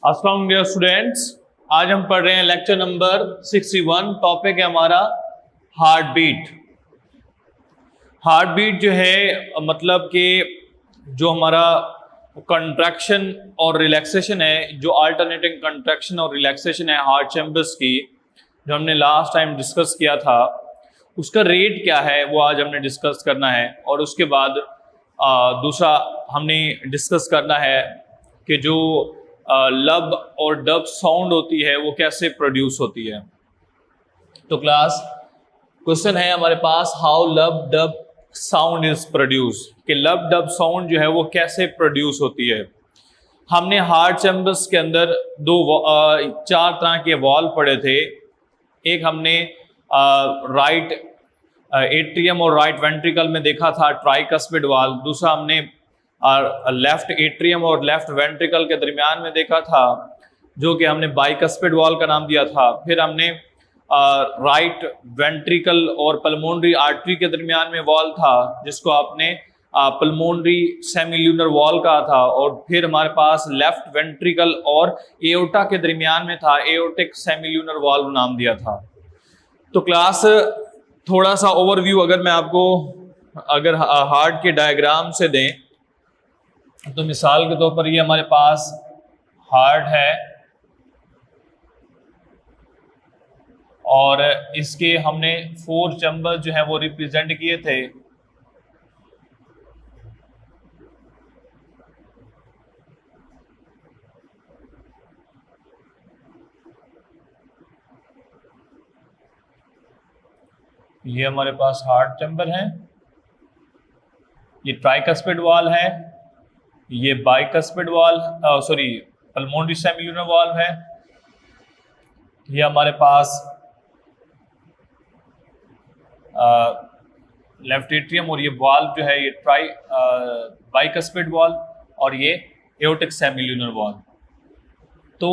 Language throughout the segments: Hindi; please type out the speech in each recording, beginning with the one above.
अस्सलाम डियर स्टूडेंट्स, आज हम पढ़ रहे हैं लेक्चर नंबर 61। टॉपिक है हमारा हार्ट बीट। हार्ट बीट जो है मतलब कि जो हमारा कंट्रैक्शन और रिलैक्सेशन है, जो अल्टरनेटिंग कंट्रैक्शन और रिलैक्सेशन है हार्ट चैम्बर्स की, जो हमने लास्ट टाइम डिस्कस किया था, उसका रेट क्या है वो आज हमने डिस्कस करना है। और उसके बाद दूसरा हमने डिस्कस करना है कि जो लब और डब साउंड होती है वो कैसे प्रोड्यूस होती है। तो क्लास क्वेश्चन है हमारे पास, how lub dub sound is produce, कि लब डब साउंड जो है वो कैसे प्रोड्यूस होती है। हमने हार्ट चैम्बर्स के अंदर चार तरह के वॉल्व पढ़े थे। एक हमने राइट एट्रियम और राइट वेंट्रिकल में देखा था ट्राइकस्पिड वाल्व। दूसरा हमने लेफ्ट एट्रियम और लेफ्ट वेंट्रिकल के दरमियान में देखा था, जो कि हमने बाइकस्पिड वाल्व का नाम दिया था। फिर हमने राइट वेंट्रिकल और पल्मोनरी आर्टरी के दरमियान में वॉल्व था, जिसको आपने पल्मोनरी सेमील्यूनर वॉल्व कहा था। और फिर हमारे पास लेफ्ट वेंट्रिकल और एओर्टा के दरमियान में था, एओर्टिक सेमील्यूनर वॉल्व नाम दिया था। तो क्लास थोड़ा सा ओवरव्यू अगर मैं आपको अगर हार्ट के डायग्राम से दें, तो मिसाल के तौर पर ये हमारे पास हार्ट है और इसके हमने 4 चैम्बर जो है वो रिप्रेजेंट किए थे। ये हमारे पास हार्ट चैम्बर है, ये ट्राइकस्पिड वाल्व है, ये bicuspid valve sorry pulmonary सेमील्यूनर valve है, ये हमारे पास लेफ्ट एट्रियम और ये वाल्व जो है ये बाइकस्पिड वाल्व, और ये एओर्टिक सेमील्यूनर वाल्व। तो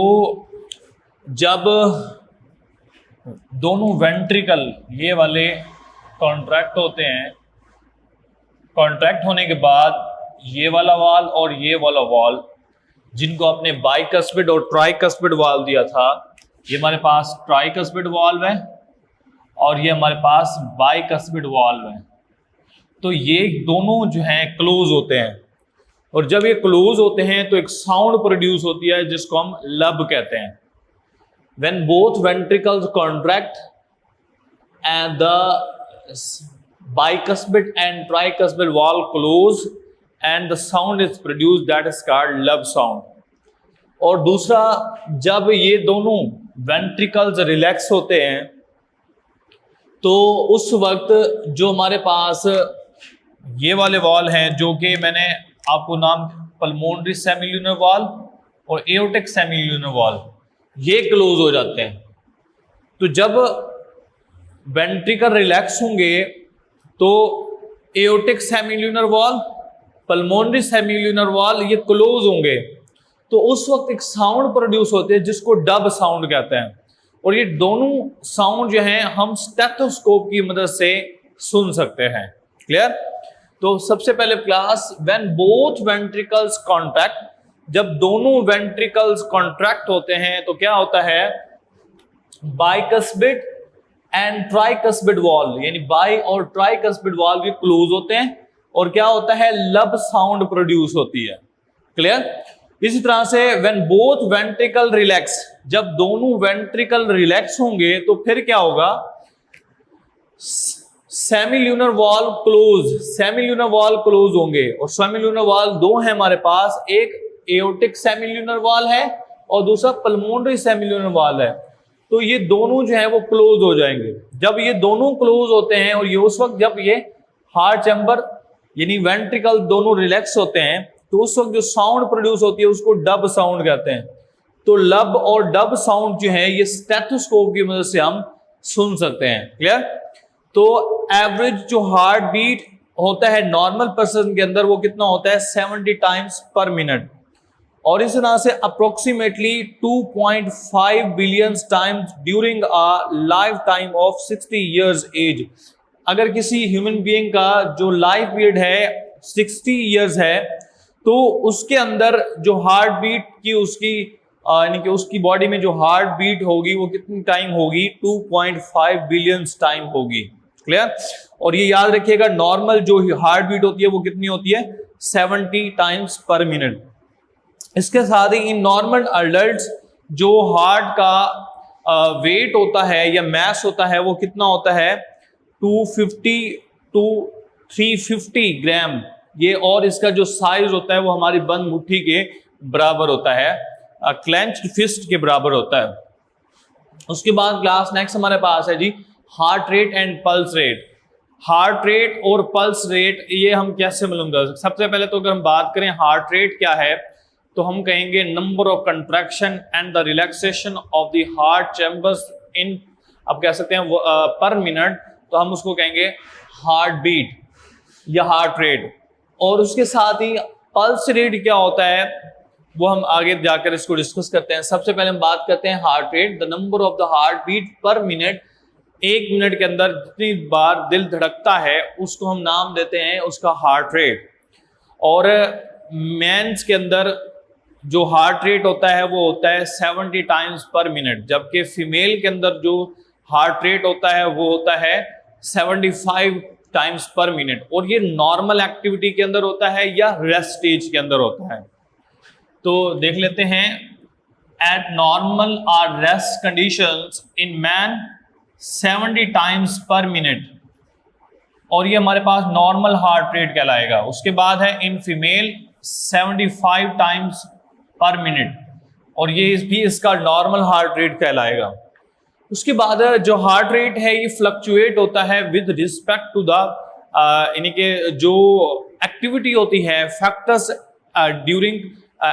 जब दोनों वेंट्रिकल ये वाले कॉन्ट्रैक्ट होते हैं, कॉन्ट्रैक्ट होने के बाद ये वाला वाल्व और ये वाला वाल्व, जिनको आपने बाइकस्पिड और ट्राइकस्पिड वाल्व दिया था, ये हमारे पास ट्राइकस्पिड वाल्व है और ये हमारे पास बाइकस्पिड वाल्व है। तो ये दोनों जो हैं क्लोज होते हैं, और जब ये क्लोज होते हैं तो एक साउंड प्रोड्यूस होती है जिसको हम लब कहते हैं। When both ventricles contract and the bicuspid and tricuspid valve close and the sound is produced, that is called lub sound। और दूसरा, जब ये दोनों ventricles रिलैक्स होते हैं तो उस वक्त जो हमारे पास ये वाले वॉल्व हैं, जो कि मैंने आपको नाम पल्मोनरी सेमील्यूनर वाल्व और एओर्टिक सेमील्यूनर वाल्व, ये क्लोज हो जाते हैं। तो जब वेंट्रिकल रिलैक्स होंगे तो एओर्टिक सेमील्यूनर वाल्व, पल्मोनरी सेमील्यूनर वाल्व ये क्लोज होंगे, तो उस वक्त एक साउंड प्रोड्यूस होते हैं जिसको डब साउंड कहते हैं। और ये दोनों साउंड जो हैं हम स्टेथोस्कोप की मदद से सुन सकते हैं। क्लियर? तो सबसे पहले class, when both ventricles contract, जब दोनों वेंट्रिकल्स कॉन्ट्रैक्ट होते हैं तो क्या होता है, बाइकस्पिड एंड ट्राइकस्पिड वाल्व, यानी बाई और ट्राइकस्पिड वाल्व ये क्लोज होते हैं और क्या होता है, लब साउंड प्रोड्यूस होती है। क्लियर? इसी तरह से व्हेन बोथ वेंट्रिकल रिलैक्स, जब दोनों वेंट्रिकल रिलैक्स होंगे तो फिर क्या होगा, सेमील्यूनर वाल्व क्लोज, सेमील्यूनर वाल्व क्लोज होंगे। और सेमील्यूनर वाल्व दो हैं हमारे पास, एक एओर्टिक सेमील्यूनर वाल्व है और दूसरा पल्मोनरी सेमील्यूनर वाल्व है। तो ये दोनों जो है वो क्लोज हो जाएंगे। जब ये दोनों क्लोज होते हैं और ये उस वक्त जब ये हार्ट चैम्बर यानी वेंट्रिकल दोनों रिलैक्स होते हैं, तो उस वक्त जो साउंड प्रोड्यूस होती है उसको डब साउंड कहते हैं। तो लब और डब साउंड जो है ये स्टेथोस्कोप की मदद से हम सुन सकते हैं। क्लियर? तो एवरेज जो हार्ट बीट होता है नॉर्मल पर्सन के अंदर, वो कितना होता है, 70 टाइम्स पर मिनट। और इस तरह से approximately 2.5 billion times during a lifetime of 60 years age. अगर किसी ह्यूमन बीइंग का जो लाइफ पीरियड है 60 इयर्स है, तो उसके अंदर जो हार्ट बीट की उसकी यानी कि उसकी बॉडी में जो हार्ट बीट होगी वो कितनी टाइम होगी, 2.5 बिलियन टाइम होगी। क्लियर। और ये याद रखिएगा नॉर्मल जो हार्ट बीट होती है वो कितनी होती है, 70 टाइम्स पर मिनट। इसके साथ ही इन नॉर्मल अडल्ट्स जो हार्ट का वेट होता है या मैस होता है वो कितना होता है, 250 टू 350 ग्राम। ये और इसका जो साइज होता है वो हमारी बंद मुट्ठी के बराबर होता है, क्लेंच्ड फिस्ट के बराबर होता है। उसके बाद क्लास नेक्स्ट हमारे पास है जी heart rate and pulse rate. Heart rate और पल्स रेट ये हम कैसे मालूम कर सकते? सबसे पहले तो अगर हम बात करें हार्ट रेट क्या है, तो हम कहेंगे number of contraction and the relaxation of the heart chambers in, अब कह सकते हैं पर मिनट, तो हम उसको कहेंगे हार्ट बीट या हार्ट रेट। और उसके साथ ही पल्स रेट क्या होता है वो हम आगे जाकर इसको डिस्कस करते हैं। सबसे पहले हम बात करते हैं heart rate, the number of the heartbeat per minute. एक मिनट के अंदर जितनी बार दिल धड़कता है उसको हम नाम देते हैं उसका हार्ट रेट। और मेंस के अंदर जो हार्ट रेट होता है वो होता है 70 टाइम्स पर मिनट, जबकि फीमेल के अंदर जो हार्ट रेट होता है वो होता है 75 टाइम्स पर मिनट। और ये नॉर्मल एक्टिविटी के अंदर होता है या रेस्ट स्टेज के अंदर होता है। तो देख लेते हैं, एट नॉर्मल और rest conditions in man 70 times पर मिनट, और ये हमारे पास नॉर्मल हार्ट रेट कहलाएगा। उसके बाद है इन फीमेल 75 टाइम्स पर मिनट, और ये भी इसका नॉर्मल हार्ट रेट कहलाएगा। उसके बाद जो हार्ट रेट है ये फ्लक्चुएट होता है विद रिस्पेक्ट टू द यानी कि जो एक्टिविटी होती है, फैक्टर्स ड्यूरिंग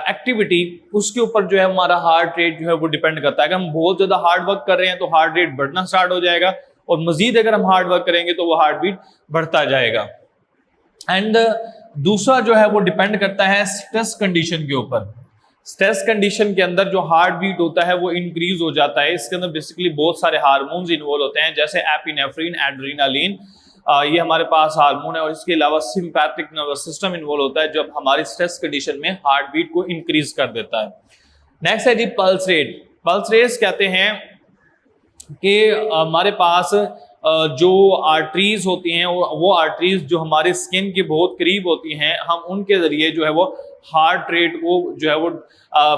एक्टिविटी, उसके ऊपर जो है हमारा हार्ट रेट जो है वो डिपेंड करता है। अगर हम बहुत ज्यादा हार्ड वर्क कर रहे हैं तो हार्ट रेट बढ़ना स्टार्ट हो जाएगा, और मजीद अगर हम हार्ड वर्क करेंगे तो वो हार्ट बीट बढ़ता जाएगा। एंड दूसरा जो है वो डिपेंड करता है स्ट्रेस कंडीशन के ऊपर। स्ट्रेस कंडीशन के अंदर जो हार्ट बीट होता है वो इंक्रीज हो जाता है। इसके अंदर बेसिकली बहुत सारे हार्मोन्स इन्वॉल्व होते हैं, जैसे एपिनेफ्रिन, एड्रेनालिन, ये हमारे पास हार्मोन है। और इसके अलावा सिंपैथिक नर्वस सिस्टम इन्वॉल्व होता है जब हमारी स्ट्रेस कंडीशन में हार्ट बीट को इंक्रीज कर देता है। नेक्स्ट है जी पल्स रेट। पल्स रेट कहते हैं कि हमारे पास जो आर्टरीज होती हैं वो आर्टरीज जो हमारे स्किन के बहुत करीब होती हैं, हम उनके जरिए जो है वो हार्ट रेट को जो है वो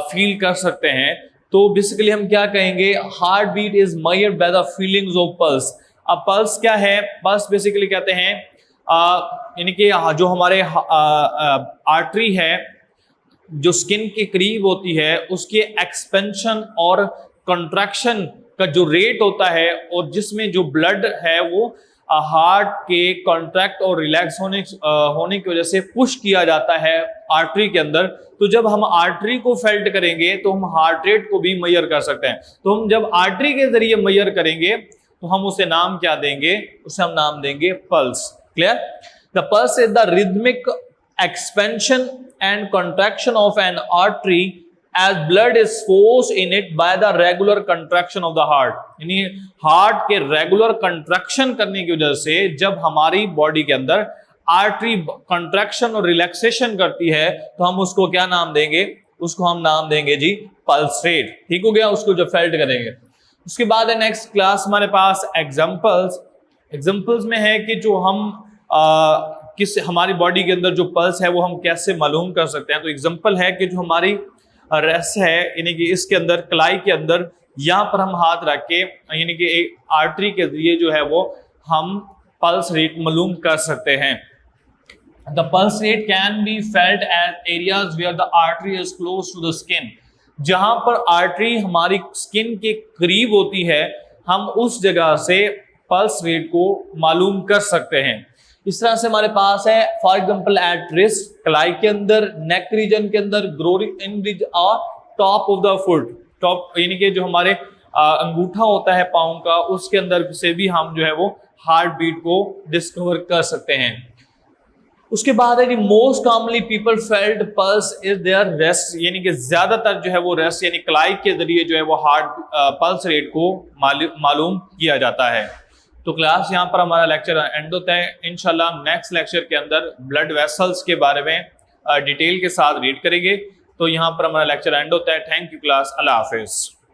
फील कर सकते हैं। तो बेसिकली हम क्या कहेंगे, heartbeat is measured by the feelings of pulse. अब पल्स क्या है? पल्स बेसिकली कहते हैं यानी कि जो हमारे आर्टरी है जो स्किन के करीब होती है उसके एक्सपेंशन और कंट्रैक्शन का जो रेट होता है, और जिसमें जो ब्लड है वो हार्ट के कॉन्ट्रैक्ट और रिलैक्स होने की वजह से पुश किया जाता है आर्टरी के अंदर। तो जब हम आर्टरी को फेल्ट करेंगे तो हम हार्ट रेट को भी मेजर कर सकते हैं। तो हम जब आर्टरी के जरिए मेजर करेंगे तो हम उसे नाम क्या देंगे? उसे हम नाम देंगे pulse. Clear? The pulse is the rhythmic expansion and contraction of N artery as blood is forced in it by the regular contraction of the heart। यानी हार्ट के रेगुलर कंट्रैक्शन करने की वजह से जब हमारी बॉडी के अंदर आर्टरी कंट्रैक्शन और रिलैक्सेशन करती है तो हम उसको क्या नाम देंगे? उसको हम नाम देंगे जी पल्स रेट। ठीक हो गया? उसको जो फेल्ट करेंगे। उसके बाद है नेक्स्ट क्लास हमारे पास एग्जाम्पल्स। एग्जाम्पल्स में है कि जो हम किस हमारी बॉडी के अंदर जो पल्स है वो हम कैसे मालूम कर सकते हैं। तो एग्जाम्पल है कि जो हमारी रेस है, यानी कि इसके अंदर कलाई के अंदर यहाँ पर हम हाथ रख के यानी कि एक आर्टरी के जरिए जो है वो हम पल्स रेट मालूम कर सकते हैं। The pulse rate can be felt at areas where the artery is close to the skin. जहां पर आर्टरी हमारी स्किन के करीब होती है हम उस जगह से पल्स रेट को मालूम कर सकते हैं। इस तरह से हमारे पास है फॉर एग्जांपल एट रिस्ट, कलाई के अंदर, नेक रीजन के अंदर, ग्रोइंग इन रीजन और top of the foot. Top यानी कि जो हमारे अंगूठा होता है पाँव का, उसके अंदर से भी हम जो है वो हार्ट बीट को डिस्कवर कर सकते हैं। उसके बाद है कि most commonly people felt pulse is there rest, यानी कि ज्यादातर जो है वो रेस्ट यानी कलाई के जरिए जो है वो हार्ट पल्स रेट को मालूम किया जाता है। तो क्लास यहाँ पर हमारा लेक्चर एंड होता है। इंशाल्लाह नेक्स्ट लेक्चर के अंदर ब्लड वेसल्स के बारे में डिटेल के साथ रीड करेंगे। तो यहाँ पर हमारा लेक्चर एंड होता है। Thank you class, Allah Hafiz.